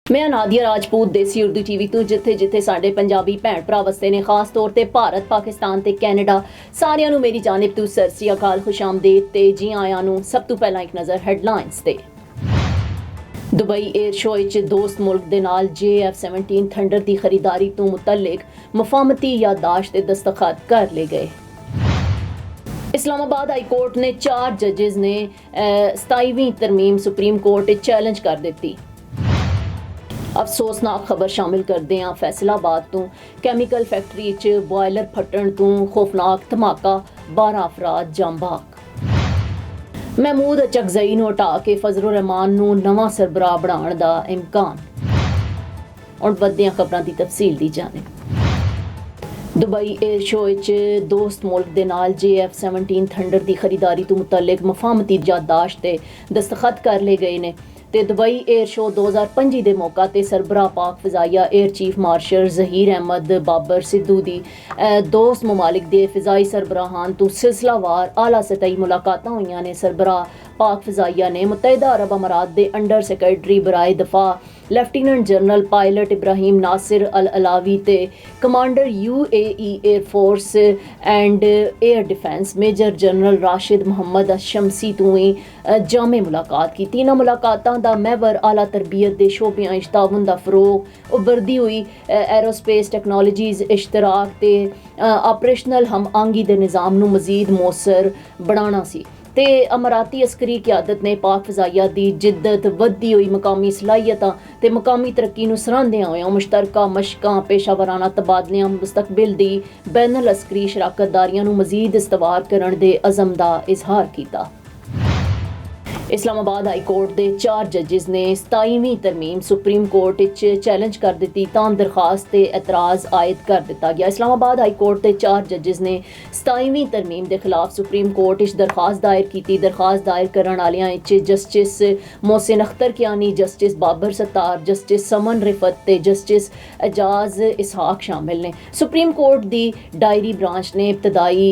मैं नादिया राजपूत देसी उर्दू टीवी तो जिथे जिथे साडे पंजाबी भैन भरा वसते ने खास तौर ते भारत पाकिस्तान ते कैनेडा सारियां नूं मेरी जानिब तो सत श्री अकाल खुशामदीद ते जी आयां नूं। सब तो पहला एक नज़र हैडलाइंस ते। दुबई एयर शो च दोस्त मुल्क दे नाल JF-17 थंडर दी खरीदारी तो मुतल्लिक मफाहमती याददाश्त ते दस्तखत कर ले गए। इस्लामाबाद हाई कोर्ट ने 4 जजेस ने 27वीं तरमीम सुप्रीम कोर्ट चैलेंज कर दी। अफसोसनाक खबर शामिल करते हैं फैसलाबाद तो कैमिकल फैक्ट्री च बॉयलर फटन तो खौफनाक धमाका 12 अफराद जांबाक। महमूद अचकजई नूं हटा के फजलुर रहमान नूं नवां सरबराह बनाउण दा इम्कान। और वधियां खबरां दी तफसील दी जानिब। दुबई एयर शो च दोस्त मुल्क दे नाल JF-17 थंडर दी खरीदारी तो मुतल्लिक मफाहमती याददाश्त ते दस्तखत कर ले गए ने ते दुबई एयर शो 2025 दे मौका ते सरबराह Pak Fizaia air chief marshal Zaheer Ahmed Babar Sidhu दी दोस्त ममालिक दे फिजाई सरबराहान तो सिलसिलावार आला सतही मुलाकातां होईयां ने। सरबराह पाक फिजाइया ने मुत्तहिदा अरब अमारात दे अंडर सेक्रेटरी बराए दफा lieutenant general pilot Ibrahim Nasir Al Alawi ते commander UAE air force and air defence major general Rashid Mohammed Ashamsi तो जामे मुलाकात की। इन्हां मुलाकातां दा महवर आला तरबियत दे शोबियां इच ताउन दा फरोग उभरदी हुई एरोस्पेस टैक्नोलॉजीज इश्तराक ते आपरेशनल हम आंगी दे निज़ाम नूं मजीद मौसर बनाना सी ते अमराती अस्करी क्यादत ने पाक फिजाइया दी जिद्दत वधदी हुई मकामी सलाहियतां ते मकामी तरक्की नूं सराहंदियां होइयां मुश्तरका मशकां पेशावराना तबादलियां मुस्तकबिल दी बैनल अस्करी शराकतदारियां नूं मजीद इस्तवार करन दे अज़म दा इजहार कीता। इस्लामाबाद हाई कोर्ट दे 4 जजेस ने 27वीं तरमीम सुप्रीम कोर्ट च चैलेंज कर दी तां दरखास्त ते एतराज़ आयद कर दिता गया। इस्लामाबाद हाई कोर्ट दे 4 जजेस ने 27वीं तरमीम के खिलाफ सुप्रीम कोर्ट च दरखास्त दायर की। दरखास्त दायर करने वालियां च justice Mohsin Akhtar Kayani, justice Babar Sattar, justice Saman Rafat ते जस्टिस एजाज इसहाक शामिल ने। सुप्रीम कोर्ट दी डायरी ब्रांच ने इब्तदाई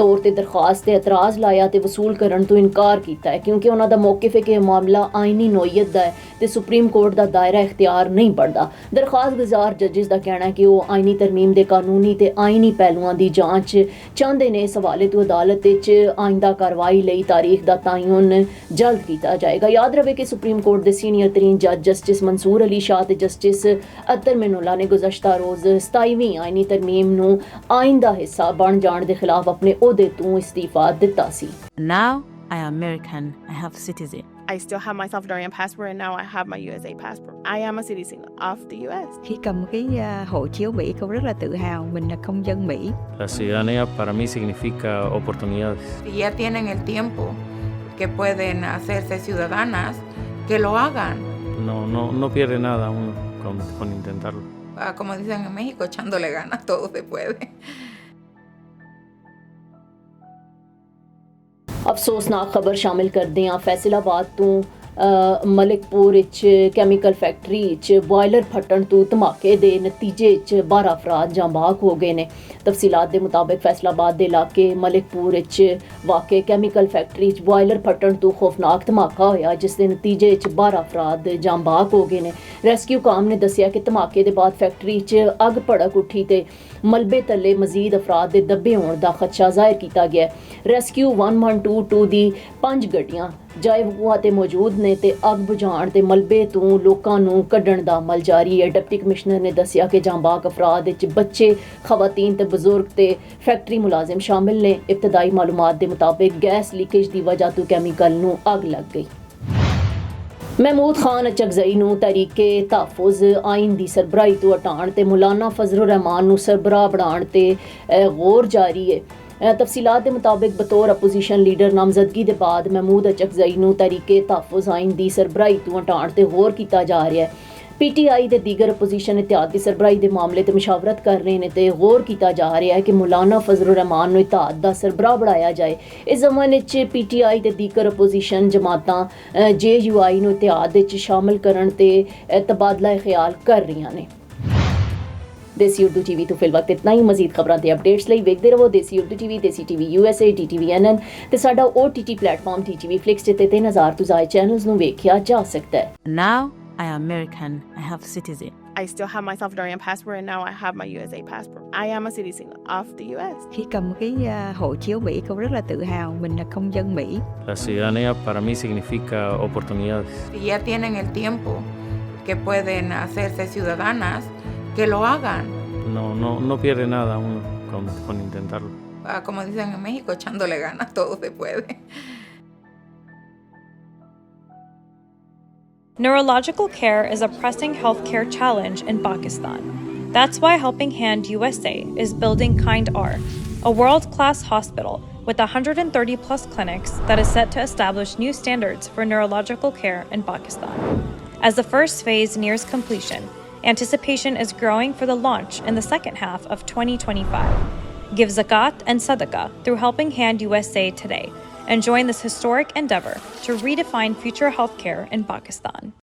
तौर ते दरखास्त ते एतराज़ लाया ते वसूल करन तो इनकार किया है क्योंकि उन्होंने मौकिफ है कि मामला आईनी नोयत दा है ते सुप्रीम कोर्ट दा दायरा इख्तियार नहीं बढ़दा। दरखास्त गुजार जजेस दा कहना है कि वो आईनी तरमीम दे कानूनी ते आईनी पहलुआं दी जांच चाहते ने। इस हवाले तो अदालत च आइंदा कार्रवाई लई तारीख दा तयन जल्द किया जाएगा। याद रहे कि सुप्रीम कोर्ट दे सीनियर तरीन जज जस्टिस मंसूर अली शाह ते जस्टिस अतर मिनुल्ला ने गुज़श्ता रोज़ 27वीं आईनी तरमीम नूं आइन दा हिस्सा बन जाण दे खिलाफ अपने ओहदे तो इस्तीफा दिता सी। Now I am American. I have citizen. I still have my Salvadorian passport and now I have my USA passport. I am a citizen of the US. Khi cầm cái hộ chiếu Mỹ, cô rất là tự hào mình là công dân Mỹ. La ciudadanía para mí significa oportunidades. Si ya tienen el tiempo que pueden hacerse ciudadanas, que lo hagan. No pierde nada uno con intentarlo. Como dicen en México, echándole ganas, todo se puede. अफसोसनाक खबर शामिल करते हैं फैसलाबाद तो Malikpur chemical factory boiler फटन तो धमाके दे नतीजे 12 अफराद जांबाक हो गए ने। तफसीलात के मुताबिक फैसलाबाद के इलाके मलिकपुर वाक़े कैमिकल फैक्ट्री बॉयलर फटन तो खौफनाक धमाका होया जिस दे नतीजे 12 अफराद जांबाक हो गए ने। रेस्क्यू काम ने दसिया कि धमाके के बाद फैक्ट्री अग भड़क उठी ते मलबे तले मजीद अफराद के दबे होने का खदशा जाहिर किया गया। रेस्क्यू 1122 दी 5 गड्डियां जाए वकूआ ते मौजूद ने ते अग बुझाण ते मलबे तो लोकां नूं कड्ढण दा अमल जारी है। डिप्टी कमिश्नर ने दसिया कि जांबाक अफराद विच बच्चे, खवातीन ते बुजुर्ग ते फैक्ट्री मुलाजिम शामिल ने। इब्तदाई मालूमात के मुताबिक गैस लीकेज की वजह तो कैमिकल नूं अग लग गई। महमूद खान अचकजई नूं तहरीके तहफ़ुज़ आइन दी सरबराही तो हटाण ते मौलाना फजलुर रहमान नूं सरबराह बनाण ते गौर जारी है। तफसीलात के मुताबिक बतौर अपोजिशन लीडर नामजदगी के बाद महमूद अचकजई नूं तहरीके तहफ़ुज़ आइन दी सरबराही तो हटाण ते गौर किया जा रहा है। PTI ते दीगर अपोजिशन इत्तेहाद की सरबराही के मामले ते मशावरत कर रहे हैं ते गौर किया जा रहा है कि मौलाना फजलुर रहमान नूं इत्तेहाद दा सरबराह बनाया जाए। इस ज़माने च PTI ते दीगर अपोजिशन जमातां JUI नूं इत्तेहाद विच शामिल करन ते तबादला ख्याल कर रही ने। देसी उर्दू टीवी तो फिलवक्त इतना ही। मजीद खबरां ते अपडेट्स लई वेखदे रहो देसी उर्दू टीवी, देसी टीवी USA, DTV NN ते साडा OTT प्लेटफॉर्म DTV Flix जिते 3000 तो ज़ायद चैनल्स नूं वेखिया जा सकता है। Now I am American. I have citizen. I still have my Salvadorian passport and now I have my USA passport. I am a citizen of the US. Khi cầm cái hộ chiếu Mỹ, con rất là tự hào mình là công dân Mỹ. La ciudadanía para mí significa oportunidades. Si ya tienen el tiempo que pueden hacerse ciudadanas, que lo hagan. No pierde nada uno con intentarlo. Como dicen en México, echándole ganas, todo se puede. Neurological care is a pressing healthcare challenge in Pakistan. That's why Helping Hand USA is building Kind R, a world-class hospital with 130 plus clinics that is set to establish new standards for neurological care in Pakistan. As the first phase nears completion, anticipation is growing for the launch in the second half of 2025. Give zakat and sadaqah through Helping Hand USA today and join this historic endeavor to redefine future healthcare in Pakistan.